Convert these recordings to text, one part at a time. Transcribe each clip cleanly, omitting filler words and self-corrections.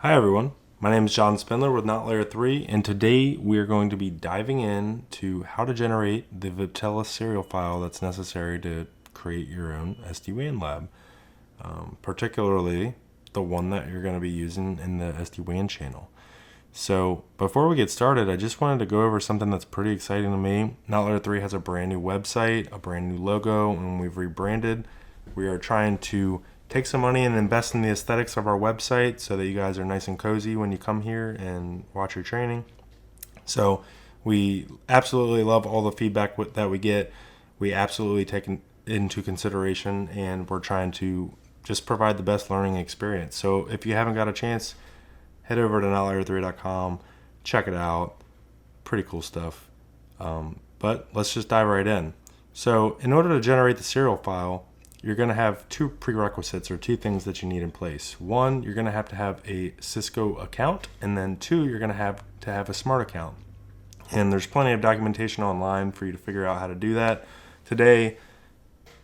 Hi everyone, my name is John Spindler with Not Layer 3, and today we are going to be diving into how to generate the Viptela serial file that's necessary to create your own SD-WAN lab, particularly the one that you're going to be using in the SD-WAN channel. So before we get started, I just wanted to go over something that's pretty exciting to me. Not Layer 3 has a brand new website, a brand new logo, and we've rebranded. We are trying to take some money and invest in the aesthetics of our website so that you guys are nice and cozy when you come here and watch your training. So we absolutely love all the feedback that we get. We absolutely take it into consideration, and we're trying to just provide the best learning experience. So if you haven't got a chance, head over to notlayer3.com, check it out. Pretty cool stuff. But let's just dive right in. So in order to generate the serial file, you're going to have two prerequisites or two things that you need in place. One, you're going to have a Cisco account, and then two, you're going to have a smart account. And there's plenty of documentation online for you to figure out how to do that. Today,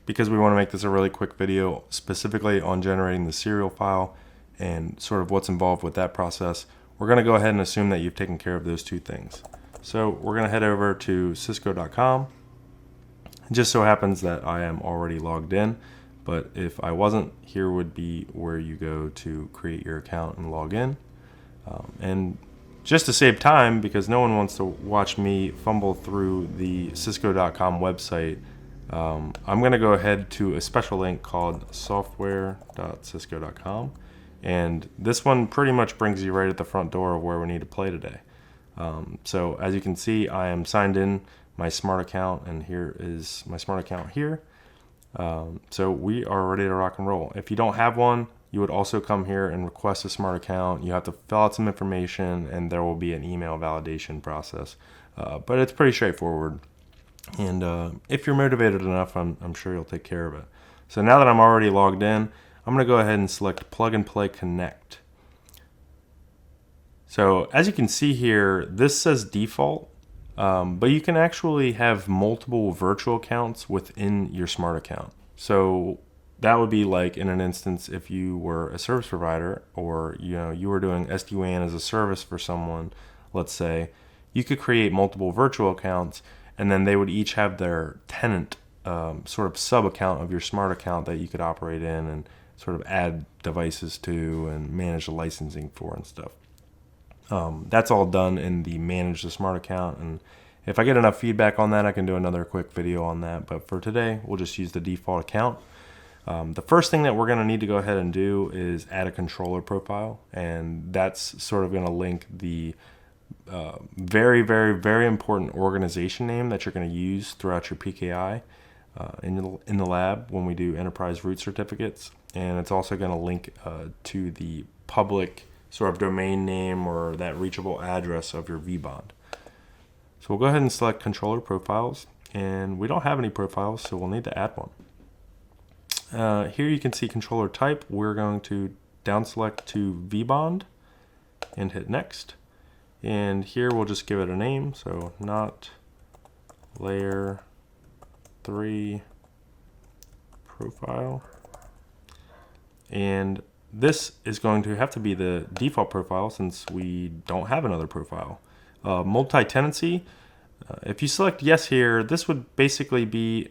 because we want to make this a really quick video specifically on generating the serial file and sort of what's involved with that process, we're going to go ahead and assume that you've taken care of those two things. So we're going to head over to cisco.com. It just so happens that I am already logged in, but if I wasn't, here would be where you go to create your account and log in. And just to save time, because no one wants to watch me fumble through the cisco.com website, I'm going to go ahead to a special link called software.cisco.com. And this one pretty much brings you right at the front door of where we need to play today. So as you can see, I am signed in my smart account, and here is my smart account here. So we are ready to rock and roll. If you don't have one, you would also come here and request a smart account. You have to fill out some information, and there will be an email validation process. But it's pretty straightforward. And if you're motivated enough, I'm sure you'll take care of it. So now that I'm already logged in, I'm going to go ahead and select Plug and Play Connect. So as you can see here, this says default. But you can actually have multiple virtual accounts within your smart account. So that would be like in an instance if you were a service provider, or you were doing SD-WAN as a service for someone, let's say, you could create multiple virtual accounts, and then they would each have their tenant sort of sub account of your smart account that you could operate in and sort of add devices to and manage the licensing for and stuff. That's all done in the manage the smart account, and if I get enough feedback on that, I can do another quick video on that. But for today, we'll just use the default account. The first thing that we're going to need to go ahead and do is add a controller profile, and that's sort of going to link the very, very, very important organization name that you're going to use throughout your PKI in the lab when we do enterprise root certificates, and it's also going to link to the public sort of domain name or that reachable address of your vBond. So we'll go ahead and select controller profiles, and we don't have any profiles, so we'll need to add one. Here you can see controller type. We're going to down select to vBond and hit next. And here we'll just give it a name, so not layer 3 profile. And this is going to have to be the default profile since we don't have another profile. Multi-tenancy, if you select yes here, this would basically be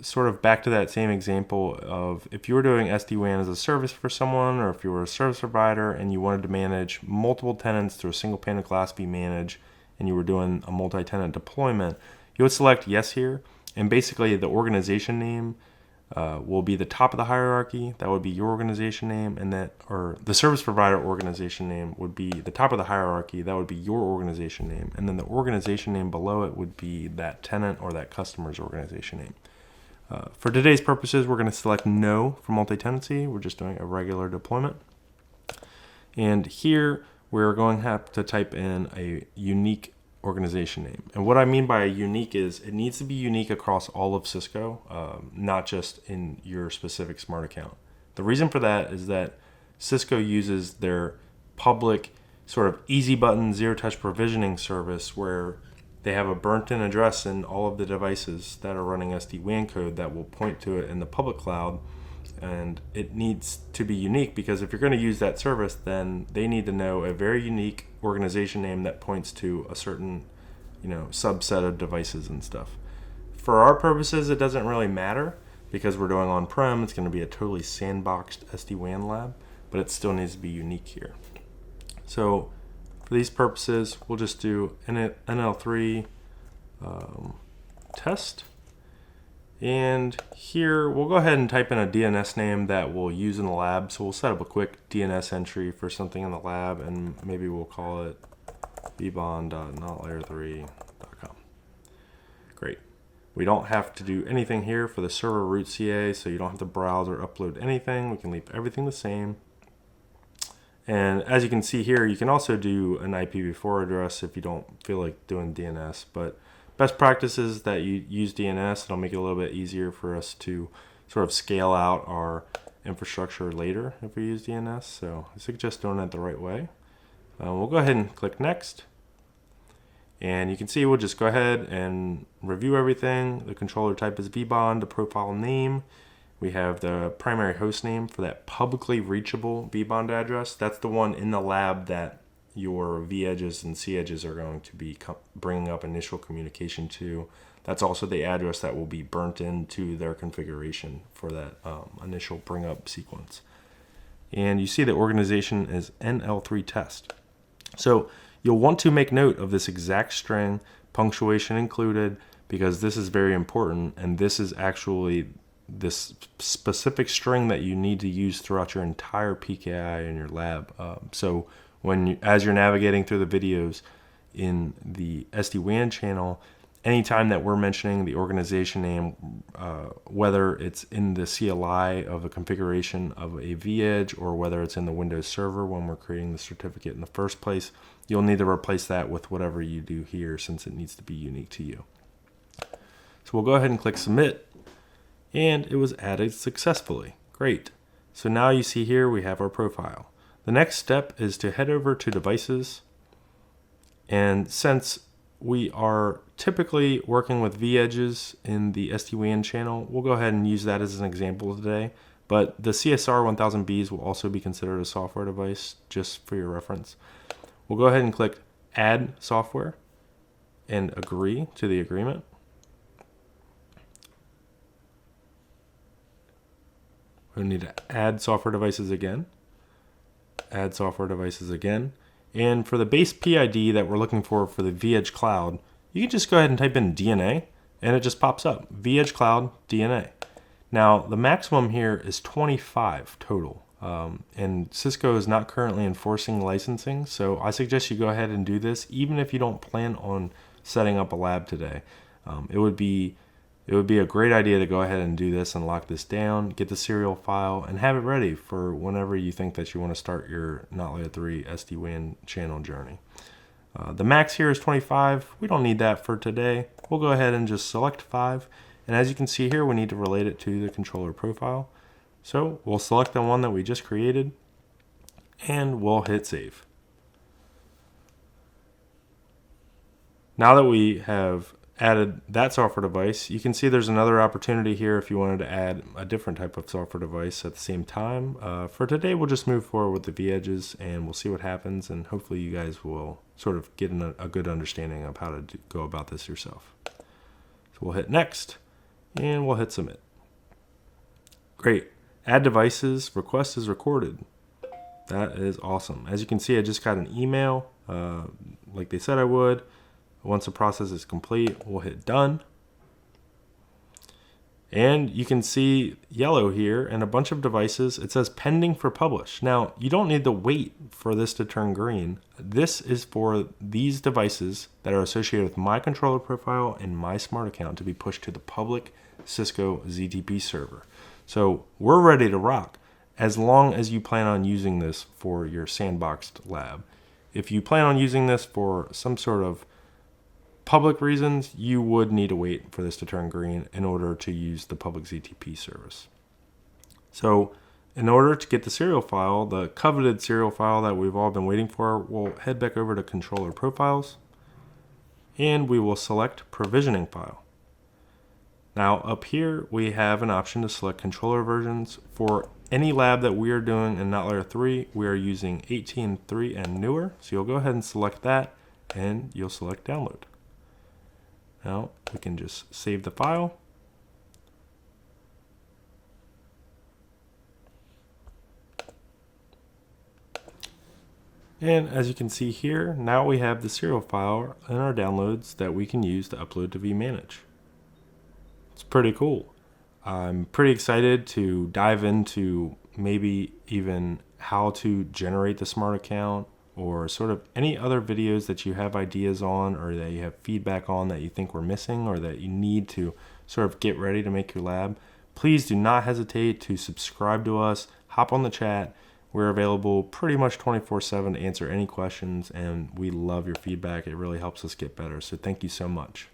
sort of back to that same example of if you were doing SD-WAN as a service for someone, or if you were a service provider and you wanted to manage multiple tenants through a single pane of glass vManage, and you were doing a multi-tenant deployment, you would select yes here, and basically the organization name will be the top of the hierarchy. That would be your organization name, and or the service provider organization name would be the top of the hierarchy. That would be your organization name, and then the organization name below it would be that tenant or that customer's organization name. For today's purposes, we're going to select no for multi-tenancy. We're just doing a regular deployment, and here we're going to have to type in a unique organization name. And what I mean by unique is it needs to be unique across all of Cisco, not just in your specific smart account. The reason for that is that Cisco uses their public sort of easy button zero touch provisioning service where they have a burnt-in address in all of the devices that are running SD-WAN code that will point to it in the public cloud, and it needs to be unique, because if you're going to use that service, then they need to know a very unique organization name that points to a certain, subset of devices and stuff. For our purposes, it doesn't really matter because we're doing on-prem. It's going to be a totally sandboxed SD-WAN lab, but it still needs to be unique here. So for these purposes, we'll just do NL3 test. And here we'll go ahead and type in a DNS name that we'll use in the lab. So we'll set up a quick DNS entry for something in the lab, and maybe we'll call it vbond.notlayer3.com. Great. We don't have to do anything here for the server root CA, so you don't have to browse or upload anything. We can leave everything the same. And as you can see here, you can also do an IPv4 address if you don't feel like doing DNS, but best practice is that you use DNS. It'll make it a little bit easier for us to sort of scale out our infrastructure later if we use DNS. So I suggest doing it the right way. We'll go ahead and click next. And you can see we'll just go ahead and review everything. The controller type is vbond, the profile name. We have the primary host name for that publicly reachable vbond address. That's the one in the lab that your v-edges and c-edges are going to be bringing up initial communication to. That's also the address that will be burnt into their configuration for that initial bring up sequence. And you see the organization is NL3 test. So you'll want to make note of this exact string, punctuation included, because this is very important, and this is actually this specific string that you need to use throughout your entire PKI in your lab. So as you're navigating through the videos in the SD-WAN channel, anytime that we're mentioning the organization name, whether it's in the CLI of a configuration of a vEdge or whether it's in the Windows Server when we're creating the certificate in the first place, you'll need to replace that with whatever you do here since it needs to be unique to you. So we'll go ahead and click submit, and it was added successfully. Great. So now you see here we have our profile. The next step is to head over to devices, and since we are typically working with vEdges in the SD-WAN channel, we'll go ahead and use that as an example today, but the CSR 1000Bs will also be considered a software device, just for your reference. We'll go ahead and click Add Software and agree to the agreement. We'll need to add software devices again. Add software devices again. And for the base PID that we're looking for the vEdge Cloud, you can just go ahead and type in DNA, and it just pops up, vEdge Cloud DNA. Now, the maximum here is 25 total, and Cisco is not currently enforcing licensing, so I suggest you go ahead and do this, even if you don't plan on setting up a lab today. It would be a great idea to go ahead and do this and lock this down, get the serial file, and have it ready for whenever you think that you want to start your NotLayer 3 SD-WAN channel journey. The max here is 25. We don't need that for today. We'll go ahead and just select 5. And as you can see here, we need to relate it to the controller profile. So we'll select the one that we just created, and we'll hit save. Now that we have added that software device, you can see there's another opportunity here if you wanted to add a different type of software device at the same time. For today, we'll just move forward with the vEdges, and we'll see what happens, and hopefully you guys will sort of get a good understanding of how to go about this yourself. So we'll hit next, and we'll hit submit. Great. Add devices, request is recorded. That is awesome. As you can see, I just got an email like they said I would. Once the process is complete, we'll hit done. And you can see yellow here and a bunch of devices. It says pending for publish. Now, you don't need to wait for this to turn green. This is for these devices that are associated with my controller profile and my smart account to be pushed to the public Cisco ZTP server. So we're ready to rock as long as you plan on using this for your sandboxed lab. If you plan on using this for some sort of public reasons, you would need to wait for this to turn green in order to use the public ZTP service. So in order to get the serial file, the coveted serial file that we've all been waiting for, we'll head back over to controller profiles, and we will select provisioning file. Now up here, we have an option to select controller versions. For any lab that we are doing in NotLayer 3, we are using 18.3 and newer. So you'll go ahead and select that, and you'll select download. Now we can just save the file. And as you can see here, now we have the serial file in our downloads that we can use to upload to vManage. It's pretty cool. I'm pretty excited to dive into maybe even how to generate the smart account, or sort of any other videos that you have ideas on or that you have feedback on that you think we're missing or that you need to sort of get ready to make your lab. Please do not hesitate to subscribe to us, hop on the chat. We're available pretty much 24/7 to answer any questions, and we love your feedback. It really helps us get better. So thank you so much.